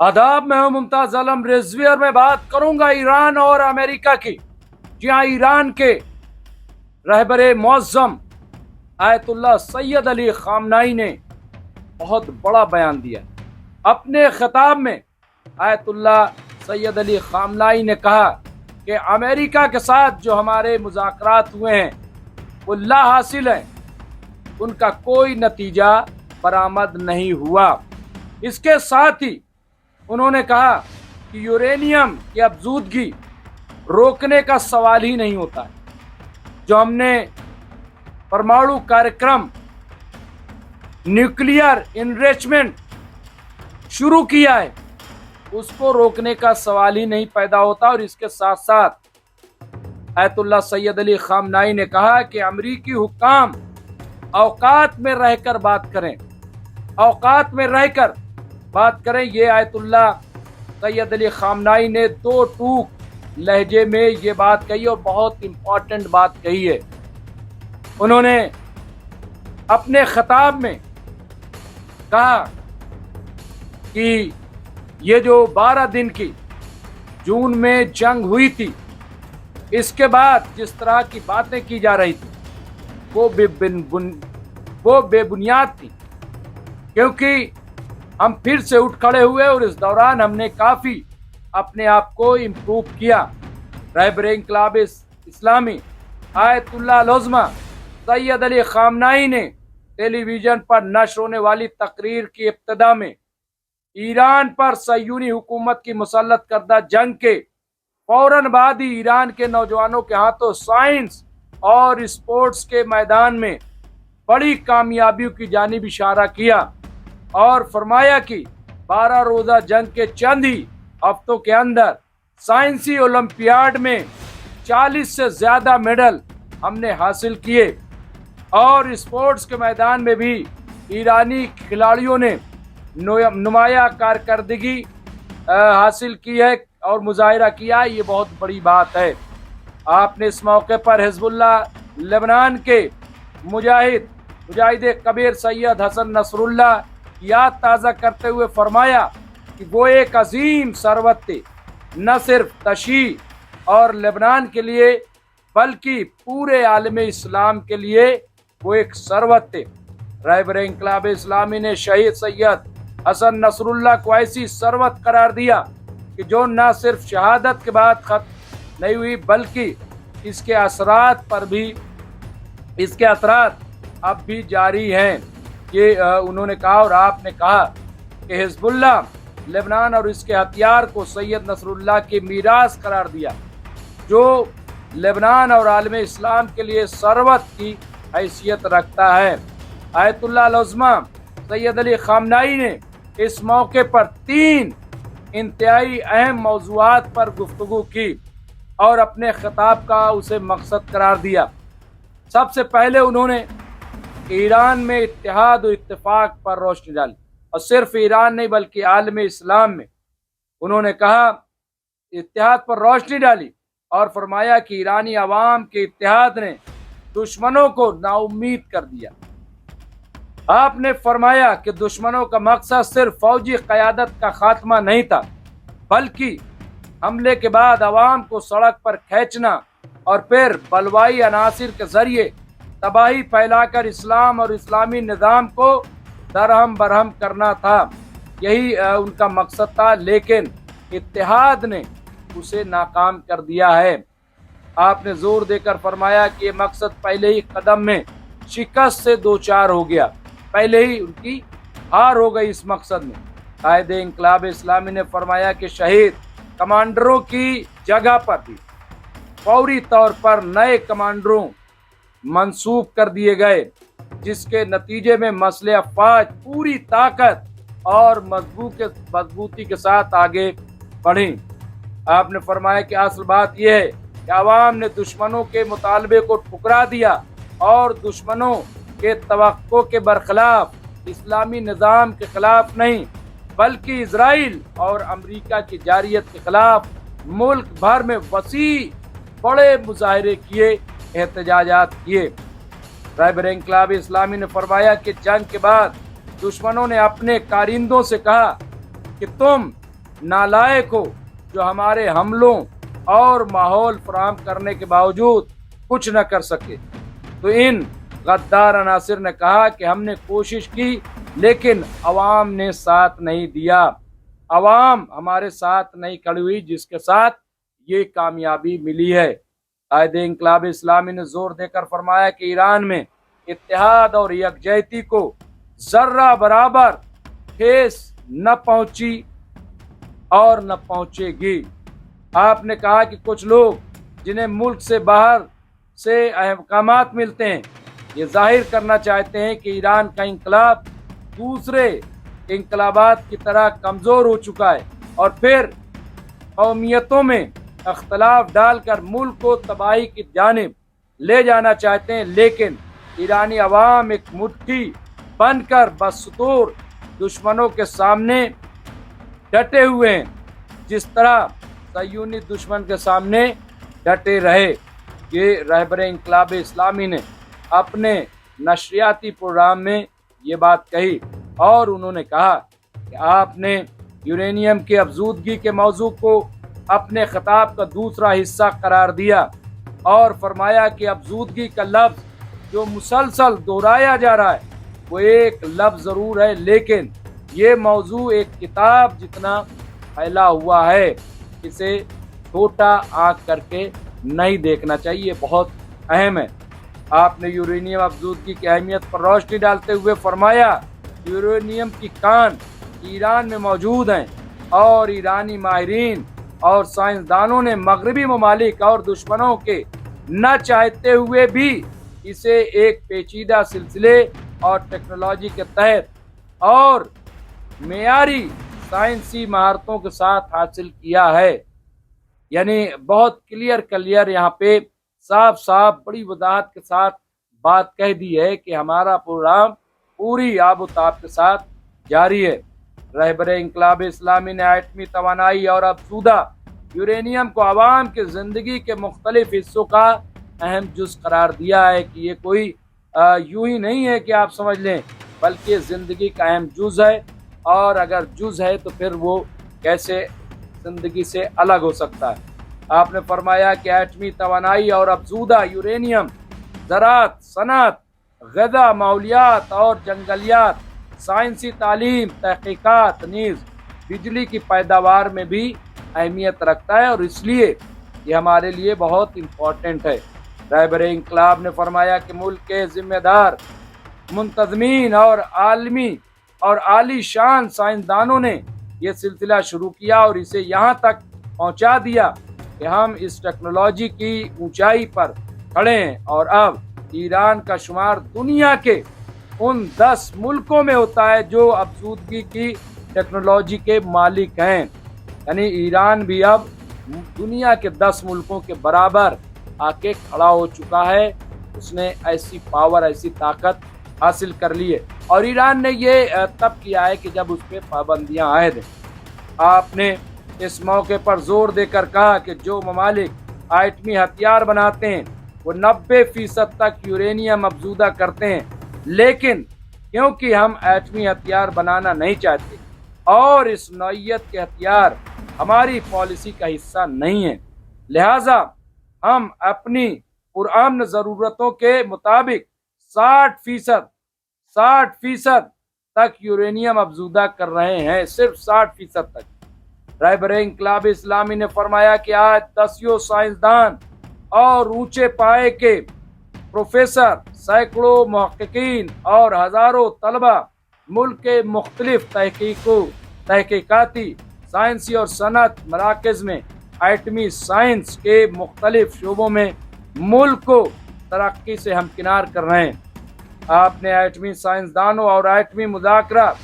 आदाब, मैं हूं मुमताज आलम रिजवी और मैं बात करूंगा ईरान और अमेरिका की। जी हाँ, ईरान के रहबरे मुअज्जम आयतुल्लाह सैयद अली खामनाई ने बहुत बड़ा बयान दिया। अपने खिताब में आयतुल्लाह सैयद अली खामनाई ने कहा कि अमेरिका के साथ जो हमारे मुज़ाकरात हुए हैं वो ला हासिल हैं, उनका कोई नतीजा बरामद नहीं हुआ। इसके साथ ही उन्होंने कहा कि यूरेनियम की अफजूदगी रोकने का सवाल ही नहीं होता है। जो हमने परमाणु कार्यक्रम न्यूक्लियर इनरिचमेंट शुरू किया है उसको रोकने का सवाल ही नहीं पैदा होता। और इसके साथ साथ आयतुल्लाह सैयद अली खामनाई ने कहा कि अमरीकी हुक्काम औकात में रहकर बात करें, औकात में रहकर बात करें। ये आयतुल्लाह सैयद अली खामनाई ने दो टूक लहजे में ये बात कही और बहुत इंपॉर्टेंट बात कही है। उन्होंने अपने खिताब में कहा कि ये जो 12 दिन की जून में जंग हुई थी, इसके बाद जिस तरह की बातें की जा रही थी वो बेबुनियाद थी, क्योंकि हम फिर से उठ खड़े हुए और इस दौरान हमने काफ़ी अपने आप को इम्प्रूव किया। रहबर इंक़िलाब इस्लामी आयतुल्लाह अल-उज़्मा सैयद अली खामनाई ने टेलीविज़न पर नश्र होने वाली तकरीर की इब्तिदा में ईरान पर सह्यूनी हुकूमत की मुसल्लत करदा जंग के फौरन बाद ही ईरान के नौजवानों के हाथों साइंस और स्पोर्ट्स के मैदान में बड़ी कामयाबियों की जानिब इशारा किया और फरमाया कि 12 रोज़ा जंग के चंद ही हफ्तों के अंदर साइंसी ओलंपियाड में 40 से ज़्यादा मेडल हमने हासिल किए और स्पोर्ट्स के मैदान में भी ईरानी खिलाड़ियों ने नुमाया कारकर्दगी हासिल की है और मुजाहिरा किया। ये बहुत बड़ी बात है। आपने इस मौके पर हिजबुल्लाह लेबनान के मुजाहिद कबीर सैयद हसन नसरुल्लाह याद ताज़ा करते हुए फरमाया कि वो एक अजीम सरवत थे, न सिर्फ तशी और लेबनान के लिए बल्कि पूरे आलम इस्लाम के लिए वो एक सरवत थे। रहबर इंक़िलाब इस्लामी ने शहीद सैयद हसन नसरुल्लाह को ऐसी सरवत करार दिया कि जो न सिर्फ शहादत के बाद खत्म नहीं हुई बल्कि इसके असरात अब भी जारी हैं। ये उन्होंने कहा और आपने कहा कि हिजबुल्लाह लेबनान और इसके हथियार को सैयद नसरुल्लाह की मीरास करार दिया, जो लेबनान और आलम इस्लाम के लिए सरवत की हैसियत रखता है। आयतुल्लाह अल-उज़्मा सैयद अली खामनाई ने इस मौके पर 3 इंतहाई अहम मौज़ूआत पर गुफ्तगू की और अपने खिताब का उसे मकसद करार दिया। सबसे पहले उन्होंने ईरान में इत्तेहाद और इत्तेफाक पर रोशनी डाली और सिर्फ ईरान नहीं बल्कि आलम इस्लाम में उन्होंने कहा इत्तेहाद पर रोशनी डाली और फरमाया कि ईरानी अवाम के इत्तेहाद ने दुश्मनों को नाउम्मीद कर दिया। आपने फरमाया कि दुश्मनों का मकसद सिर्फ फौजी क़यादत का खात्मा नहीं था बल्कि हमले के बाद अवाम को सड़क पर खींचना और फिर बलवाई अनासिर के जरिए तबाही फैलाकर इस्लाम और इस्लामी निज़ाम को दरहम बरहम करना था। यही उनका मकसद था, लेकिन इत्तेहाद ने उसे नाकाम कर दिया है। आपने जोर देकर फरमाया कि ये मकसद पहले ही कदम में शिकस्त से दो चार हो गया, पहले ही उनकी हार हो गई इस मकसद में। कायद इंक़िलाब इस्लामी ने फरमाया कि शहीद कमांडरों की जगह पर भी फौरी तौर पर नए कमांडरों मंसूब कर दिए गए, जिसके नतीजे में मसले अफवाज पूरी ताकत और मजबूती के साथ आगे बढ़ी। आपने फरमाया कि असल बात यह है कि अवाम ने दुश्मनों के मुतालबे को ठुकरा दिया और दुश्मनों के तवक्को के बरखिलाफ इस्लामी निज़ाम के खिलाफ नहीं बल्कि इजराइल और अमेरिका की जारियत के खिलाफ मुल्क भर में वसी बड़े मुजाहरे किए, एहतजाजात किए। रहबर इंक़िलाब इस्लामी ने फरमाया कि जंग के बाद दुश्मनों ने अपने कारिंदों से कहा कि तुम नालायक हो जो हमारे हमलों और माहौल फराहम करने के बावजूद कुछ न कर सके। तो इन गद्दार अनासिर ने कहा कि हमने कोशिश की लेकिन अवाम ने साथ नहीं दिया, अवाम हमारे साथ नहीं खड़ी हुई, जिसके साथ ये कामयाबी मिली है। कायदे इंकलाब इस्लामी ने जोर देकर फरमाया कि ईरान में इत्तेहाद और यकजहती को जर्रा बराबर ठेस न पहुंची और न पहुंचेगी। आपने कहा कि कुछ लोग जिन्हें मुल्क से बाहर से अहकामात मिलते हैं ये जाहिर करना चाहते हैं कि ईरान का इंकलाब दूसरे इंकलाबात की तरह कमज़ोर हो चुका है और फिर कौमियतों में अख्तलाफ डालकर मुल्क को तबाही की जानिब ले जाना चाहते हैं। लेकिन ईरानी अवाम एक मुट्ठी बनकर बदस्तूर दुश्मनों के सामने डटे हुए हैं, जिस तरह सयूनी दुश्मन के सामने डटे रहे। ये रहबर इंकलाब इस्लामी ने अपने नशरियाती प्रोग्राम में ये बात कही और उन्होंने कहा कि आपने यूरेनियम की अफजूदगी के मौजू को अपने खिताब का दूसरा हिस्सा करार दिया और फरमाया कि अफजूदगी का लफ्ज़ जो मुसलसल दोहराया जा रहा है वो एक लफ्ज़ ज़रूर है, लेकिन ये मौजू एक किताब जितना फैला हुआ है, इसे छोटा आँख करके नहीं देखना चाहिए, बहुत अहम है। आपने यूरेनियम अफजूदगी की अहमियत पर रोशनी डालते हुए फरमाया यूरेनियम की कान ईरान में मौजूद हैं और ईरानी माहिरीन और साइंसदानों ने मगरबी ममालिक और दुश्मनों के न चाहते हुए भी इसे एक पेचीदा सिलसिले और टेक्नोलॉजी के तहत और मेयारी साइंसी महारतों के साथ हासिल किया है। यानी बहुत क्लियर यहाँ पे साफ साफ बड़ी वजाहत के साथ बात कह दी है कि हमारा प्रोग्राम पूरी आबोताब के साथ जारी है। रहबर इंकलाब इस्लामी ने एटमी तवानाई और अफसूदा यूरेनियम को आवाम की ज़िंदगी के मुख्तलिफ हिस्सों का अहम जुज़ करार दिया है कि ये कोई यूं ही नहीं है कि आप समझ लें, बल्कि ज़िंदगी का अहम जुज़ है, और अगर जुज़ है तो फिर वो कैसे ज़िंदगी से अलग हो सकता है। आपने फरमाया कि एटमी तवानाई और अफसूदा यूरेनियम ज़राअत, सनअत, ग़िज़ा, माहौलियात और जंगलियात, साइंसी तालीम, तहक़ीक़ात नीज़ बिजली की पैदावार में भी अहमियत रखता है और इसलिए ये हमारे लिए बहुत इम्पोर्टेंट है। रहबर इंकलाब ने फरमाया कि मुल्क के ज़िम्मेदार मुंतज़मीन और आलमी और आली शान साइंसदानों ने यह सिलसिला शुरू किया और इसे यहाँ तक पहुँचा दिया कि हम इस टेक्नोलॉजी की ऊंचाई पर खड़े हैं और अब ईरान का शुमार दुनिया के उन 10 मुल्कों में होता है जो अफजूदगी की टेक्नोलॉजी के मालिक हैं। यानी ईरान भी अब दुनिया के 10 मुल्कों के बराबर आके खड़ा हो चुका है, उसने ऐसी पावर, ऐसी ताकत हासिल कर ली है और ईरान ने ये तब किया है कि जब उस पर पाबंदियाँ आयद हैं। आपने इस मौके पर जोर देकर कहा कि जो ममालिक एटमी हथियार बनाते हैं वो 90% तक यूरेनियम अफजूदा करते हैं, लेकिन क्योंकि हम एटमी हथियार बनाना नहीं चाहते और इस नौइयत के हथियार हमारी पॉलिसी का हिस्सा नहीं है, लिहाजा हम अपनी पुरअमन ज़रूरतों के मुताबिक 60% तक यूरेनियम अफजूदा कर रहे हैं, सिर्फ 60% तक। रहबर इंकलाब इस्लामी ने फरमाया कि आज 10 साइंसदान और ऊंचे पाए के प्रोफेसर, सैकड़ों मुहक्किकीन और हज़ारों तलबा मुल्क के मुख्तलिफ तहकीकाती, साइंसी और सनअत मराकज़ में एटमी साइंस के मुख्तलिफ शोबों में मुल्क को तरक्की से हमकिनार कर रहे हैं। आपने एटमी साइंसदानों और एटमी मुज़ाकरा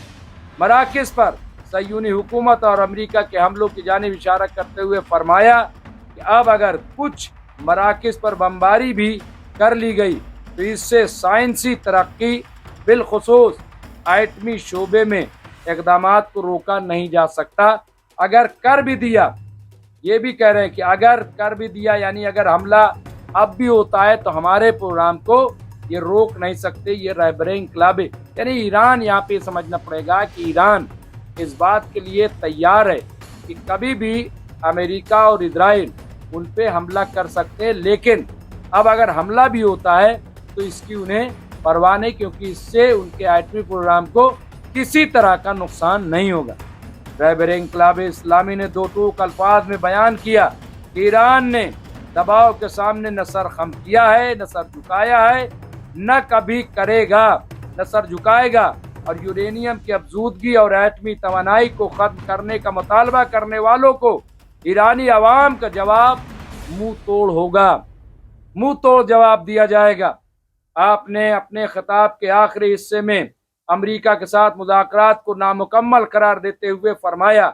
मराकज़ पर सयूनी हुकूमत और अमेरिका के हमलों की जानिब इशारा करते हुए फरमाया कि अब अगर कुछ मराकज़ पर बमबारी भी कर ली गई तो इससे साइंसी तरक्की बिलखुसूस एटमी शोबे में इक़दामात को रोका नहीं जा सकता। अगर कर भी दिया, ये भी कह रहे हैं कि अगर कर भी दिया यानी अगर हमला अब भी होता है तो हमारे प्रोग्राम को ये रोक नहीं सकते। ये रहबर इंकलाब यानी ईरान, यहाँ पे समझना पड़ेगा कि ईरान इस बात के लिए तैयार है कि कभी भी अमेरिका और इजराइल उन पे हमला कर सकते हैं, लेकिन अब अगर हमला भी होता है तो इसकी उन्हें परवाह नहीं, क्योंकि इससे उनके एटमी प्रोग्राम को किसी तरह का नुकसान नहीं होगा। रहबर इंकलाब इस्लामी ने दो टूक अल्फाज में बयान किया कि ईरान ने दबाव के सामने न सर खम किया है, न सर झुकाया है, न कभी करेगा, न सर झुकाएगा, और यूरेनियम की अफजूदगी और एटमी तवानाई को खत्म करने का मुतालबा करने वालों को ईरानी अवाम का जवाब मुंह तोड़ होगा, मुंह तोड़ जवाब दिया जाएगा। आपने अपने खिताब के आखिरी हिस्से में अमेरिका के साथ मुज़ाकरात को नामुकम्मल करार देते हुए फरमाया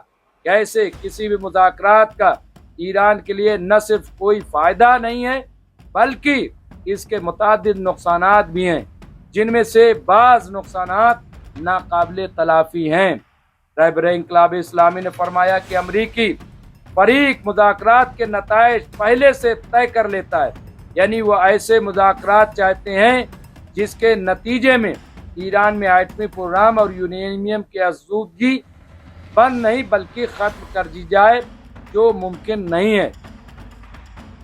कि ऐसे किसी भी मुज़ाकरात का ईरान के लिए न सिर्फ कोई फ़ायदा नहीं है, बल्कि इसके मुतादिद नुकसानात भी हैं, जिनमें से बाज़ नुकसानात नाकाबिले तलाफ़ी हैं। रहबर इंकलाब इस्लामी ने फरमाया कि अमरीकी फरीक मुज़ाकरात के नताइज पहले से तय कर लेता है, यानी वो ऐसे मुज़ाकरात चाहते हैं जिसके नतीजे में ईरान में एटमी प्रोग्राम और यूरेनियम की आज़ूदगी बंद नहीं बल्कि ख़त्म कर दी जाए, जो मुमकिन नहीं है।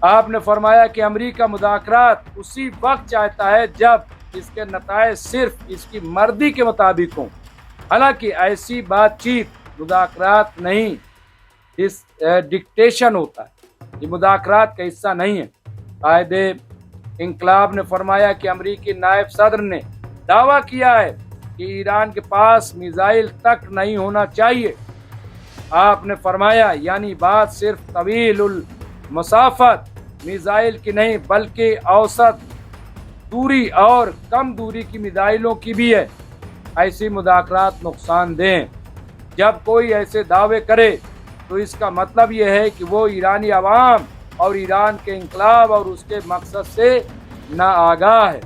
आपने फरमाया कि अमेरिका मुज़ाकरात उसी वक्त चाहता है जब इसके नताइज सिर्फ इसकी मर्जी के मुताबिक हों। हालांकि ऐसी बातचीत मुज़ाकरात नहीं, इस डिक्टेशन होता है, ये मुज़ाकरात का हिस्सा नहीं है। कायदे इंकलाब ने फरमाया कि अमरीकी नायब सदर ने दावा किया है कि ईरान के पास मिसाइल तक नहीं होना चाहिए। आपने फरमाया यानी बात सिर्फ तवीलुल मसाफत मिसाइल की नहीं बल्कि औसत दूरी और कम दूरी की मिसाइलों की भी है। ऐसी मुज़ाकरात नुकसानदेह हैं। जब कोई ऐसे दावे करे तो इसका मतलब यह है कि वो ईरानी अवाम और ईरान के इंकलाब और उसके मकसद से नाआगाह है।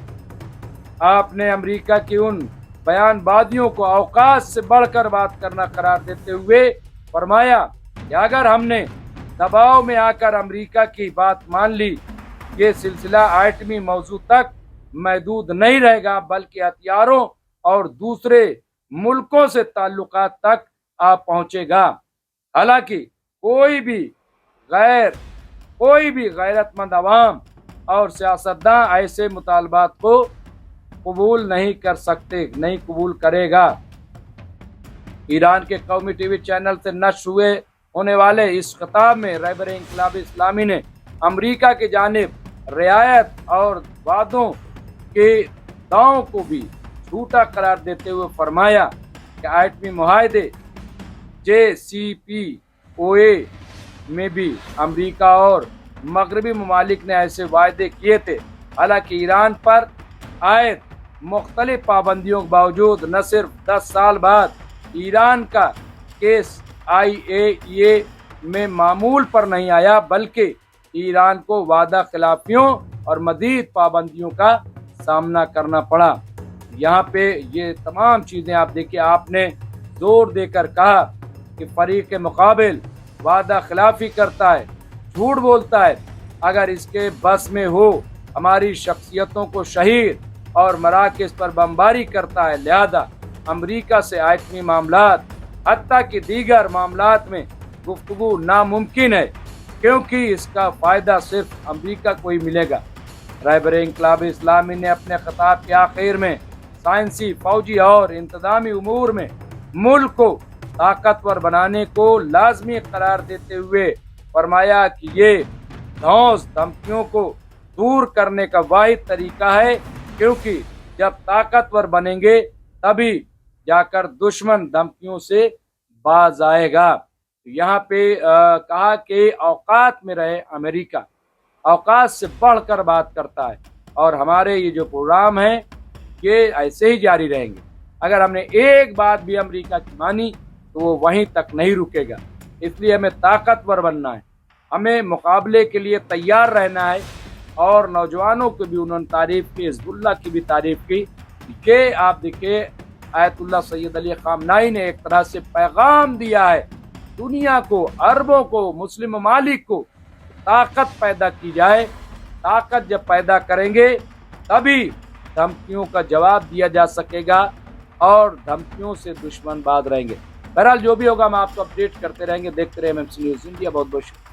आपने अमेरिका की उन बयानबाजियों को औकात से बढ़कर बात करना करार देते हुए फरमाया कि अगर हमने दबाव में आकर अमेरिका की बात मान ली, ये सिलसिला एटमी मौजू तक महदूद नहीं रहेगा बल्कि हथियारों और दूसरे मुल्कों से ताल्लुकात तक आ पहुंचेगा। हालांकि कोई भी गैरतमंद अवाम और सियासतदान ऐसे मुतालबात को कबूल नहीं कर सकते, नहीं कबूल करेगा। ईरान के कौमी टीवी चैनल से नश्र हुए होने वाले इस खिताब में रहबर इंकलाब इस्लामी ने अमेरिका की जानिब रियायत और वादों के दावों को भी झूठा करार देते हुए फरमाया कि एटमी मुआहदे JCPOA में भी अमेरिका और मगरबी ममालिक ने ऐसे वायदे किए थे। हालांकि ईरान पर आयद मुख्तलिफ पाबंदियों के बावजूद न सिर्फ 10 साल बाद ईरान का केस IAEA में मामूल पर नहीं आया, बल्कि ईरान को वादा खिलाफियों और मज़ीद पाबंदियों का सामना करना पड़ा। यहाँ पे ये तमाम चीज़ें आप देखिए, आपने जोर देकर कहा कि फरीक के मुकाबिल वादा खिलाफी करता है, झूठ बोलता है, अगर इसके बस में हो हमारी शख्सियतों को शहीद और मराकज़ पर बमबारी करता है, लिहाजा अमेरिका से एटमी मामलात हत्ता कि दीगर मामलात में गुफ्तगू नामुमकिन है, क्योंकि इसका फ़ायदा सिर्फ अमेरिका को ही मिलेगा। रहबर इंकलाब इस्लामी ने अपने खिताब के आखिर में साइंसी, फौजी और इंतज़ामी उमूर में मुल्क को ताकतवर बनाने को लाजमी करार देते हुए फरमाया कि ये धौंस धमकियों को दूर करने का वाहिद तरीका है, क्योंकि जब ताकतवर बनेंगे तभी जाकर दुश्मन धमकियों से बाज आएगा। यहाँ पे कहा कि औकात में रहे अमेरिका, औकात से बढ़कर बात करता है, और हमारे ये जो प्रोग्राम है ये ऐसे ही जारी रहेंगे। अगर हमने एक बात भी अमेरिका की मानी तो वो वहीं तक नहीं रुकेगा। इसलिए हमें ताकतवर बनना है, हमें मुकाबले के लिए तैयार रहना है। और नौजवानों को भी उन्होंने तारीफ़ की, हिज़्बुल्लाह की भी तारीफ़ की कि आप देखिए आयतुल्लाह सैयद अली ख़ामनाई ने एक तरह से पैगाम दिया है दुनिया को, अरबों को, मुस्लिम ममालिक को, ताकत पैदा की जाए। ताकत जब पैदा करेंगे तभी धमकियों का जवाब दिया जा सकेगा और धमकियों से दुश्मन बाज रहेंगे। بہرحال جو بھی ہوگا ہم آپ کو اپڈیٹ کرتے رہیں گے. دیکھتے رہے MMC نیوز انڈیا. بہت بہت شکریہ.